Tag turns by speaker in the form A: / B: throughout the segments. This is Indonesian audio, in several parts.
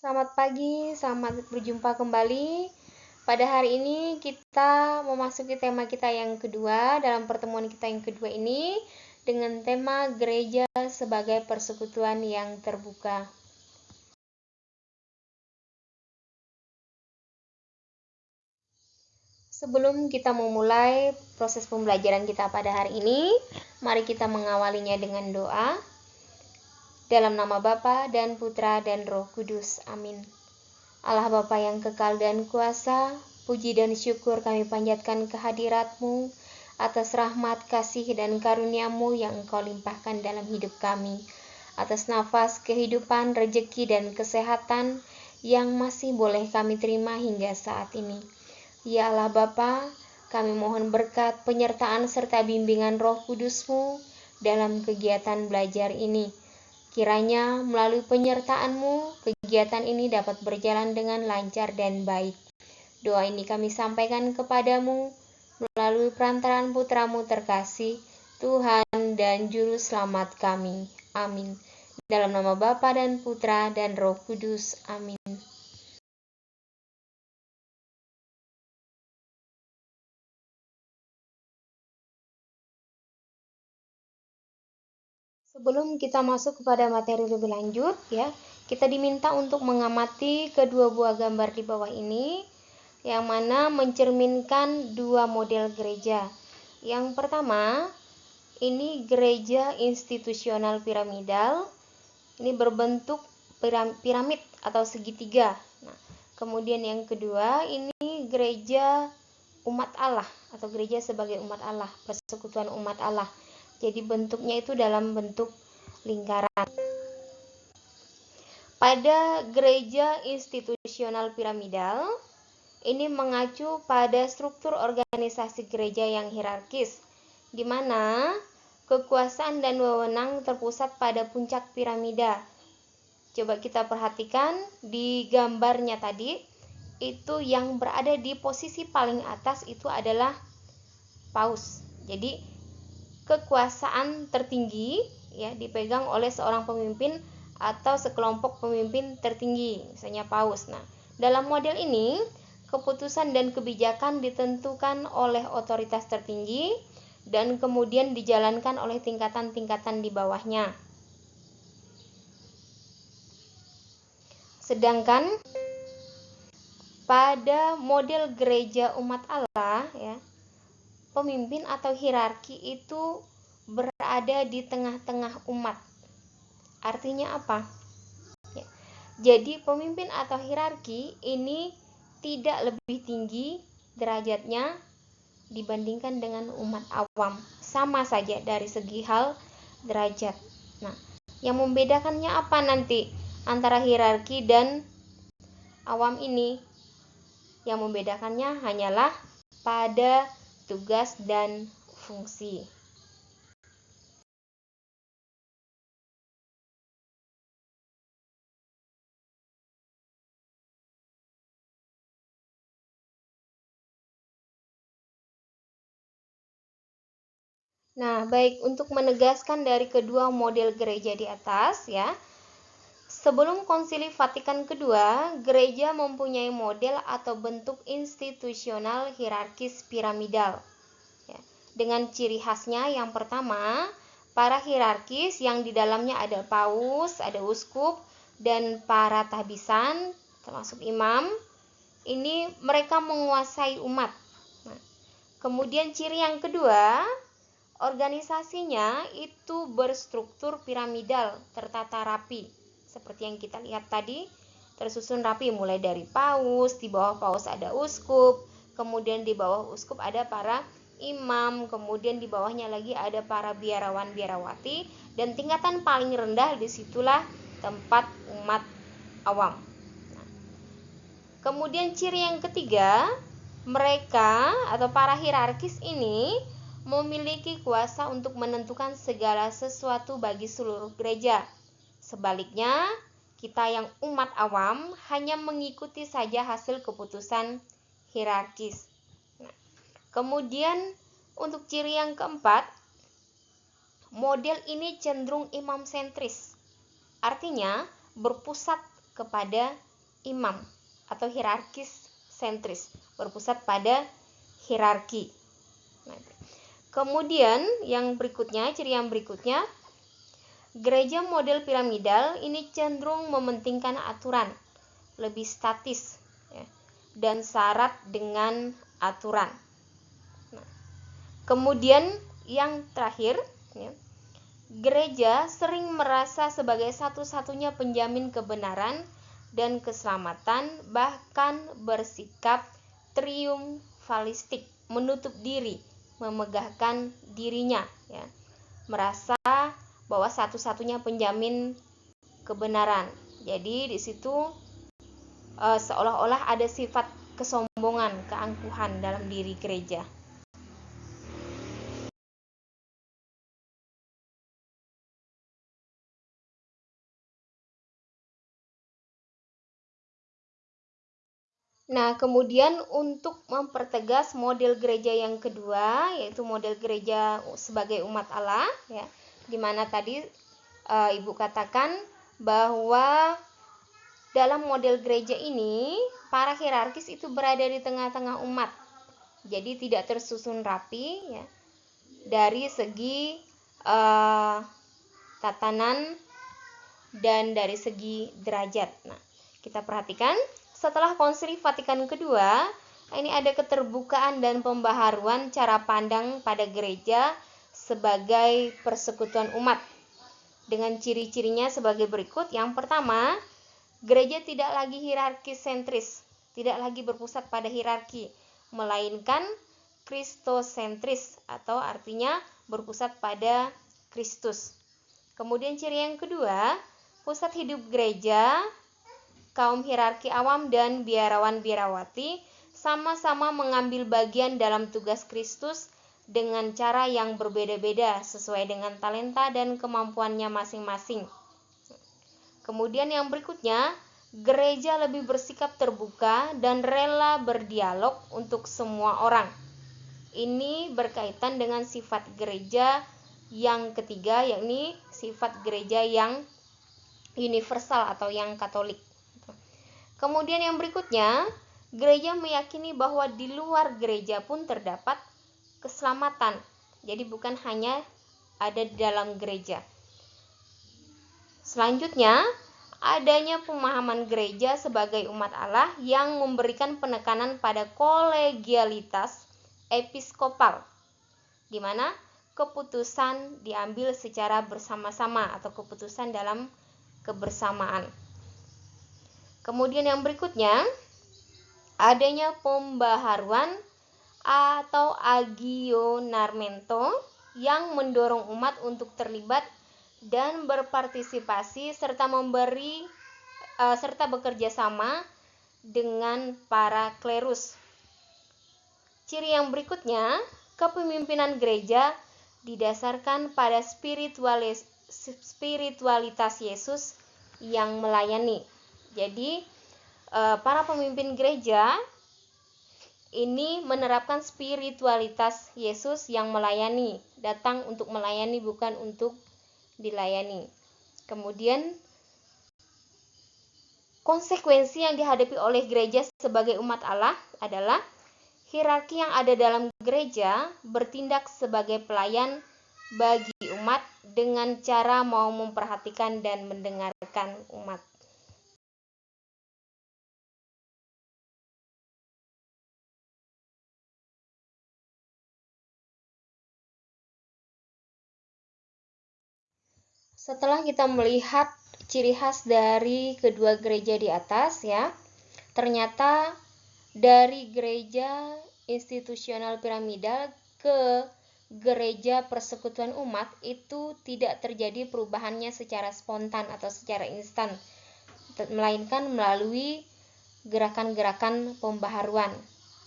A: Selamat pagi, selamat berjumpa kembali. Pada hari ini kita memasuki tema kita yang kedua dalam pertemuan kita yang kedua ini dengan tema gereja sebagai persekutuan yang terbuka. Sebelum kita memulai proses pembelajaran kita pada hari ini, mari kita mengawalinya dengan doa. Dalam nama Bapa dan Putra dan Roh Kudus. Amin. Allah Bapa yang kekal dan kuasa, puji dan syukur kami panjatkan kehadirat-Mu atas rahmat, kasih, dan karunia-Mu yang Engkau limpahkan dalam hidup kami, atas nafas kehidupan, rejeki, dan kesehatan yang masih boleh kami terima hingga saat ini. Ya Allah Bapa, kami mohon berkat, penyertaan, serta bimbingan Roh Kudus-Mu dalam kegiatan belajar ini. Kiranya melalui penyertaan-Mu, kegiatan ini dapat berjalan dengan lancar dan baik. Doa ini kami sampaikan kepadamu melalui perantaraan Putra-Mu terkasih, Tuhan dan Juru Selamat kami. Amin. Dalam nama Bapa dan Putra dan Roh Kudus. Amin. Sebelum kita masuk kepada materi lebih lanjut, kita diminta untuk mengamati kedua buah gambar di bawah ini, yang mana mencerminkan dua model gereja. Yang pertama, ini gereja institusional piramidal. Ini berbentuk piramid atau segitiga. Nah, kemudian yang kedua, ini gereja umat Allah atau gereja sebagai umat Allah, persekutuan umat Allah. Jadi bentuknya itu dalam bentuk lingkaran. Pada gereja institusional piramidal, ini mengacu pada struktur organisasi gereja yang hierarkis, di mana kekuasaan dan wewenang terpusat pada puncak piramida. Coba kita perhatikan di gambarnya tadi, itu yang berada di posisi paling atas itu adalah paus. Jadi kekuasaan tertinggi dipegang oleh seorang pemimpin atau sekelompok pemimpin tertinggi, misalnya paus. Nah, dalam model ini keputusan dan kebijakan ditentukan oleh otoritas tertinggi dan kemudian dijalankan oleh tingkatan-tingkatan di bawahnya. Sedangkan pada model gereja umat Allah, pemimpin atau hierarki itu berada di tengah-tengah umat. Artinya apa? Jadi pemimpin atau hierarki ini tidak lebih tinggi derajatnya dibandingkan dengan umat awam. Sama saja dari segi hal derajat. Nah, yang membedakannya apa nanti antara hierarki dan awam ini? Yang membedakannya hanyalah pada tugas dan fungsi. Nah, baik, untuk menegaskan dari kedua model gereja di atas, sebelum Konsili Vatikan kedua, gereja mempunyai model atau bentuk institusional hierarkis piramidal. Dengan ciri khasnya yang pertama, para hierarkis yang di dalamnya ada paus, ada uskup, dan para tahbisan, termasuk imam, ini mereka menguasai umat. Nah, kemudian ciri yang kedua, organisasinya itu berstruktur piramidal, tertata rapi. Seperti yang kita lihat tadi, tersusun rapi mulai dari paus, di bawah paus ada uskup, kemudian di bawah uskup ada para imam, kemudian di bawahnya lagi ada para biarawan biarawati, dan tingkatan paling rendah disitulah tempat umat awam. Kemudian ciri yang ketiga, mereka atau para hierarkis ini memiliki kuasa untuk menentukan segala sesuatu bagi seluruh gereja. Sebaliknya, kita yang umat awam hanya mengikuti saja hasil keputusan hierarkis. Nah, kemudian untuk ciri yang keempat, model ini cenderung imam sentris. Artinya berpusat kepada imam atau hierarkis sentris, berpusat pada hierarki. Nah, kemudian yang berikutnya, ciri yang berikutnya, gereja model piramidal ini cenderung mementingkan aturan, lebih statis, ya, dan syarat dengan aturan. Nah, kemudian yang terakhir, ya, gereja sering merasa sebagai satu-satunya penjamin kebenaran dan keselamatan, bahkan bersikap triumfalistik, menutup diri, memegahkan dirinya, ya, merasa bahwa satu-satunya penjamin kebenaran. Jadi di situ seolah-olah ada sifat kesombongan, keangkuhan dalam diri gereja. Nah, kemudian untuk mempertegas model gereja yang kedua, yaitu model gereja sebagai umat Allah, ya, di mana tadi Ibu katakan bahwa dalam model gereja ini para hierarkis itu berada di tengah-tengah umat, jadi tidak tersusun rapi, ya, dari segi tatanan dan dari segi derajat. Nah, kita perhatikan setelah Konsili Vatikan kedua, ini ada keterbukaan dan pembaharuan cara pandang pada gereja sebagai persekutuan umat. Dengan ciri-cirinya sebagai berikut. Yang pertama, gereja tidak lagi hierarkis sentris, tidak lagi berpusat pada hierarki, melainkan kristosentris, atau artinya berpusat pada Kristus. Kemudian ciri yang kedua, pusat hidup gereja, kaum hierarki awam dan biarawan-biarawati sama-sama mengambil bagian dalam tugas Kristus dengan cara yang berbeda-beda sesuai dengan talenta dan kemampuannya masing-masing. Kemudian yang berikutnya, gereja lebih bersikap terbuka dan rela berdialog untuk semua orang. Ini berkaitan dengan sifat gereja yang ketiga, yakni sifat gereja yang universal atau yang Katolik. Kemudian yang berikutnya, gereja meyakini bahwa di luar gereja pun terdapat keselamatan. Jadi bukan hanya ada di dalam gereja. Selanjutnya, adanya pemahaman gereja sebagai umat Allah yang memberikan penekanan pada kolegialitas episkopal, di mana keputusan diambil secara bersama-sama atau keputusan dalam kebersamaan. Kemudian yang berikutnya, adanya pembaharuan atau agionarmento yang mendorong umat untuk terlibat dan berpartisipasi serta bekerja sama dengan para klerus. Ciri yang berikutnya, kepemimpinan gereja didasarkan pada spiritualitas Yesus yang melayani. Jadi para pemimpin gereja ini menerapkan spiritualitas Yesus yang melayani, datang untuk melayani bukan untuk dilayani. Kemudian konsekuensi yang dihadapi oleh gereja sebagai umat Allah adalah hierarki yang ada dalam gereja bertindak sebagai pelayan bagi umat dengan cara mau memperhatikan dan mendengarkan umat. Setelah kita melihat ciri khas dari kedua gereja di atas, ya, ternyata dari gereja institusional piramidal ke gereja persekutuan umat itu tidak terjadi perubahannya secara spontan atau secara instan, melainkan melalui gerakan-gerakan pembaharuan.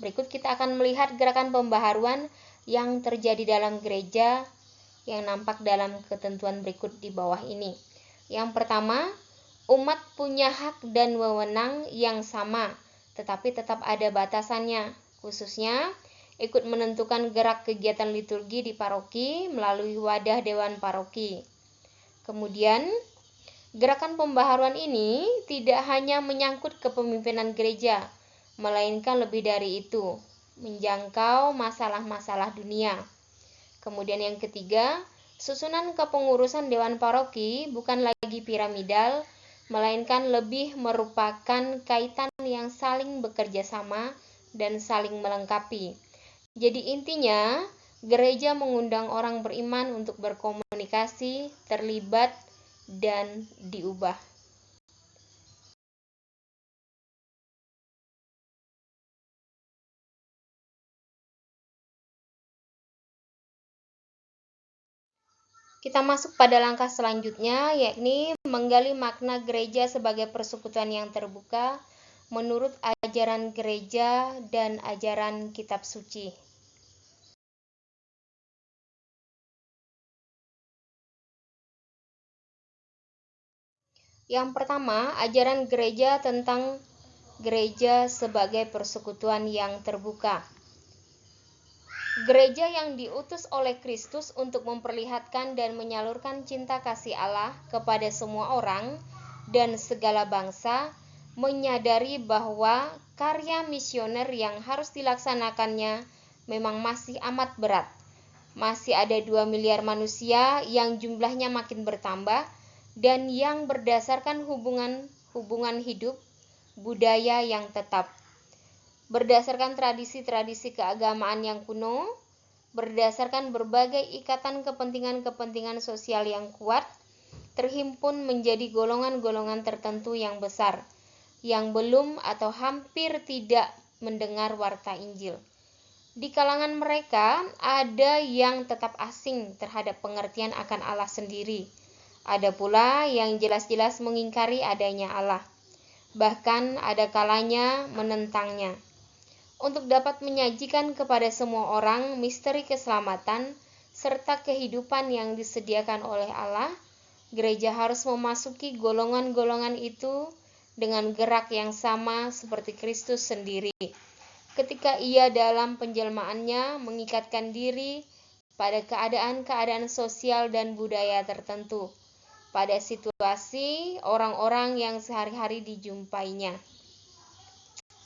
A: Berikut kita akan melihat gerakan pembaharuan yang terjadi dalam gereja yang nampak dalam ketentuan berikut di bawah ini. Yang pertama, umat punya hak dan wewenang yang sama, tetapi tetap ada batasannya, khususnya ikut menentukan gerak kegiatan liturgi di paroki melalui wadah dewan paroki. Kemudian, Gerakan pembaharuan ini tidak hanya menyangkut kepemimpinan gereja, melainkan lebih dari itu, menjangkau masalah-masalah dunia. Kemudian yang ketiga, susunan kepengurusan Dewan Paroki bukan lagi piramidal, melainkan lebih merupakan kaitan yang saling bekerja sama dan saling melengkapi. Jadi intinya, gereja mengundang orang beriman untuk berkomunikasi, terlibat, dan diubah. Kita masuk pada langkah selanjutnya, yakni menggali makna gereja sebagai persekutuan yang terbuka menurut ajaran gereja dan ajaran kitab suci. Yang pertama, ajaran gereja tentang gereja sebagai persekutuan yang terbuka. Gereja yang diutus oleh Kristus untuk memperlihatkan dan menyalurkan cinta kasih Allah kepada semua orang dan segala bangsa, menyadari bahwa karya misioner yang harus dilaksanakannya memang masih amat berat. Masih ada 2 miliar manusia yang jumlahnya makin bertambah dan yang berdasarkan hubungan hidup budaya yang tetap. Berdasarkan tradisi-tradisi keagamaan yang kuno, berdasarkan berbagai ikatan kepentingan-kepentingan sosial yang kuat, terhimpun menjadi golongan-golongan tertentu yang besar, yang belum atau hampir tidak mendengar warta Injil. Di kalangan mereka, ada yang tetap asing terhadap pengertian akan Allah sendiri. Ada pula yang jelas-jelas mengingkari adanya Allah. Bahkan ada kalanya menentangnya. Untuk dapat menyajikan kepada semua orang misteri keselamatan serta kehidupan yang disediakan oleh Allah, gereja harus memasuki golongan-golongan itu dengan gerak yang sama seperti Kristus sendiri. Ketika ia dalam penjelmaannya mengikatkan diri pada keadaan-keadaan sosial dan budaya tertentu, pada situasi orang-orang yang sehari-hari dijumpainya.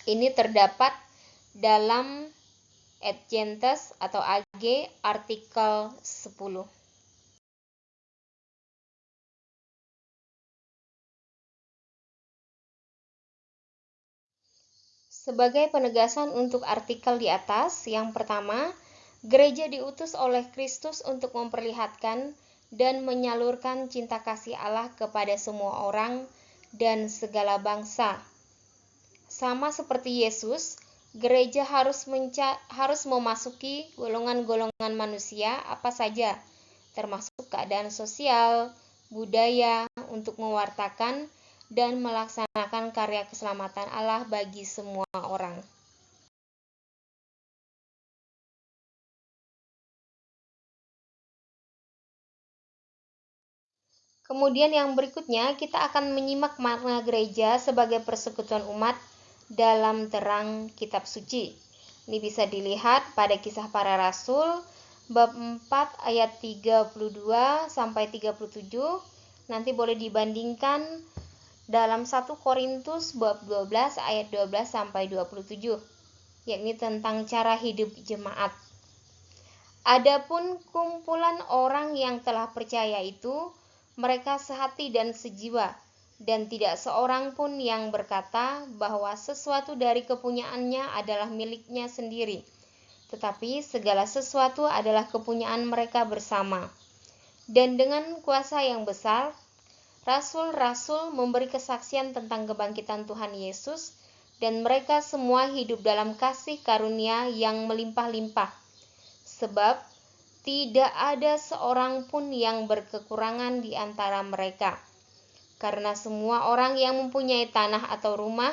A: Ini terdapat dalam Ad Gentes atau AG artikel 10. Sebagai penegasan untuk artikel di atas, yang pertama, gereja diutus oleh Kristus untuk memperlihatkan dan menyalurkan cinta kasih Allah kepada semua orang dan segala bangsa. Sama seperti Yesus, gereja harus memasuki golongan-golongan manusia apa saja, termasuk keadaan sosial, budaya, untuk mewartakan dan melaksanakan karya keselamatan Allah bagi semua orang. Kemudian yang berikutnya kita akan menyimak makna gereja sebagai persekutuan umat dalam terang kitab suci. Ini bisa dilihat pada Kisah Para Rasul bab 4 ayat 32 sampai 37. Nanti boleh dibandingkan dalam 1 Korintus bab 12 ayat 12 sampai 27, yakni tentang cara hidup jemaat. Adapun kumpulan orang yang telah percaya itu, mereka sehati dan sejiwa, dan tidak seorang pun yang berkata bahwa sesuatu dari kepunyaannya adalah miliknya sendiri, tetapi segala sesuatu adalah kepunyaan mereka bersama. Dan dengan kuasa yang besar, rasul-rasul memberi kesaksian tentang kebangkitan Tuhan Yesus, dan mereka semua hidup dalam kasih karunia yang melimpah-limpah. Sebab tidak ada seorang pun yang berkekurangan di antara mereka. Karena semua orang yang mempunyai tanah atau rumah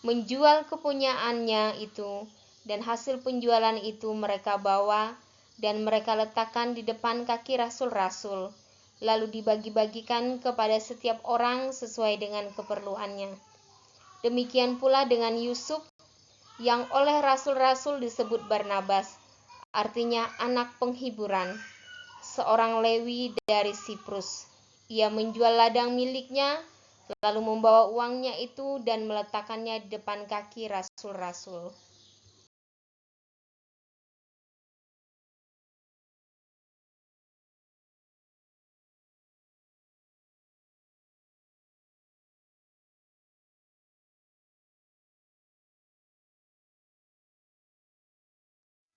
A: menjual kepunyaannya itu, dan hasil penjualan itu mereka bawa dan mereka letakkan di depan kaki rasul-rasul, lalu dibagi-bagikan kepada setiap orang sesuai dengan keperluannya. Demikian pula dengan Yusuf, yang oleh rasul-rasul disebut Barnabas, artinya anak penghiburan, seorang Lewi dari Siprus. ia menjual ladang miliknya, lalu membawa uangnya itu dan meletakkannya di depan kaki rasul-rasul.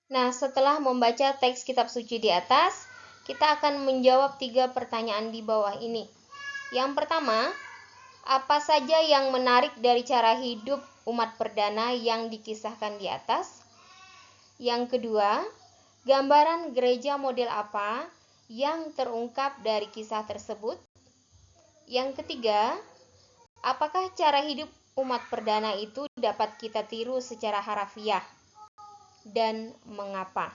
A: Nah, setelah membaca teks kitab suci di atas, kita akan menjawab 3 pertanyaan di bawah ini. Yang pertama, apa saja yang menarik dari cara hidup umat perdana yang dikisahkan di atas? Yang kedua, gambaran gereja model apa yang terungkap dari kisah tersebut? Yang ketiga, apakah cara hidup umat perdana itu dapat kita tiru secara harafiah? Dan mengapa?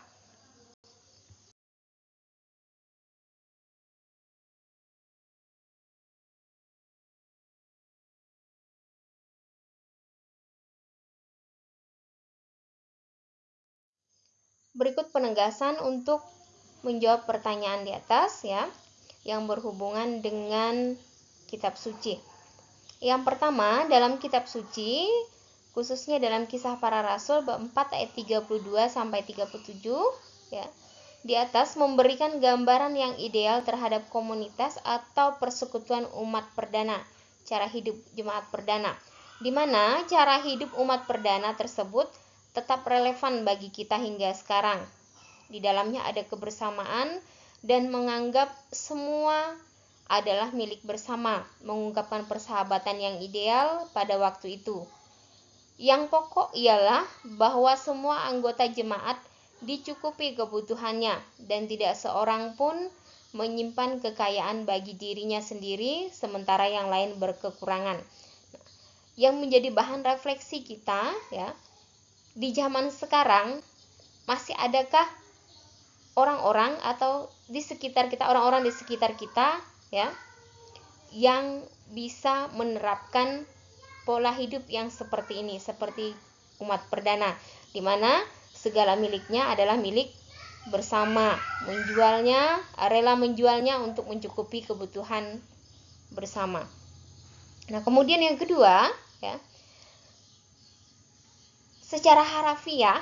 A: Berikut penegasan untuk menjawab pertanyaan di atas ya, yang berhubungan dengan kitab suci. Yang pertama, dalam kitab suci, khususnya dalam Kisah Para Rasul bab 4 ayat 32 sampai 37 ya. Di atas memberikan gambaran yang ideal terhadap komunitas atau persekutuan umat perdana, cara hidup jemaat perdana, di mana cara hidup umat perdana tersebut tetap relevan bagi kita hingga sekarang. Di dalamnya ada kebersamaan dan menganggap semua adalah milik bersama, mengungkapkan persahabatan yang ideal pada waktu itu. Yang pokok ialah bahwa semua anggota jemaat dicukupi kebutuhannya dan tidak seorang pun menyimpan kekayaan bagi dirinya sendiri sementara yang lain berkekurangan. Yang menjadi bahan refleksi kita ya, di zaman sekarang masih adakah orang-orang atau di sekitar kita, orang-orang di sekitar kita ya, yang bisa menerapkan pola hidup yang seperti ini, seperti umat perdana, di mana segala miliknya adalah milik bersama, rela menjualnya untuk mencukupi kebutuhan bersama. Nah, kemudian yang kedua, ya, secara harafiah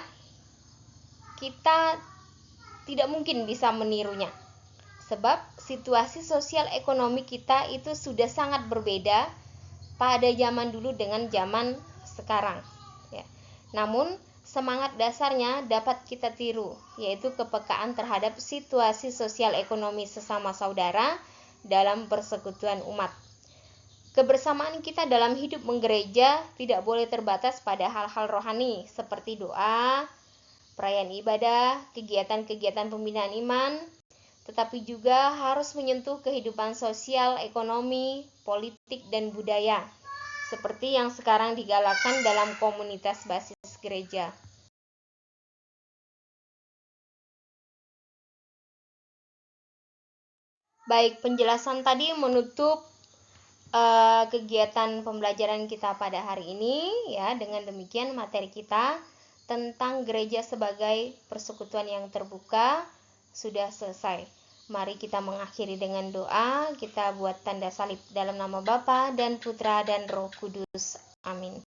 A: kita tidak mungkin bisa menirunya, sebab situasi sosial ekonomi kita itu sudah sangat berbeda pada zaman dulu dengan zaman sekarang. Ya. Namun semangat dasarnya dapat kita tiru, yaitu kepekaan terhadap situasi sosial ekonomi sesama saudara dalam persekutuan umat. Kebersamaan kita dalam hidup menggereja tidak boleh terbatas pada hal-hal rohani seperti doa, perayaan ibadah, kegiatan-kegiatan pembinaan iman, tetapi juga harus menyentuh kehidupan sosial, ekonomi, politik, dan budaya, seperti yang sekarang digalakkan dalam komunitas basis gereja. Baik, penjelasan tadi menutup kegiatan pembelajaran kita pada hari ini ya. Dengan demikian materi kita tentang gereja sebagai persekutuan yang terbuka sudah selesai. Mari kita mengakhiri dengan doa. Kita buat tanda salib dalam nama Bapa dan Putra dan Roh Kudus. Amin.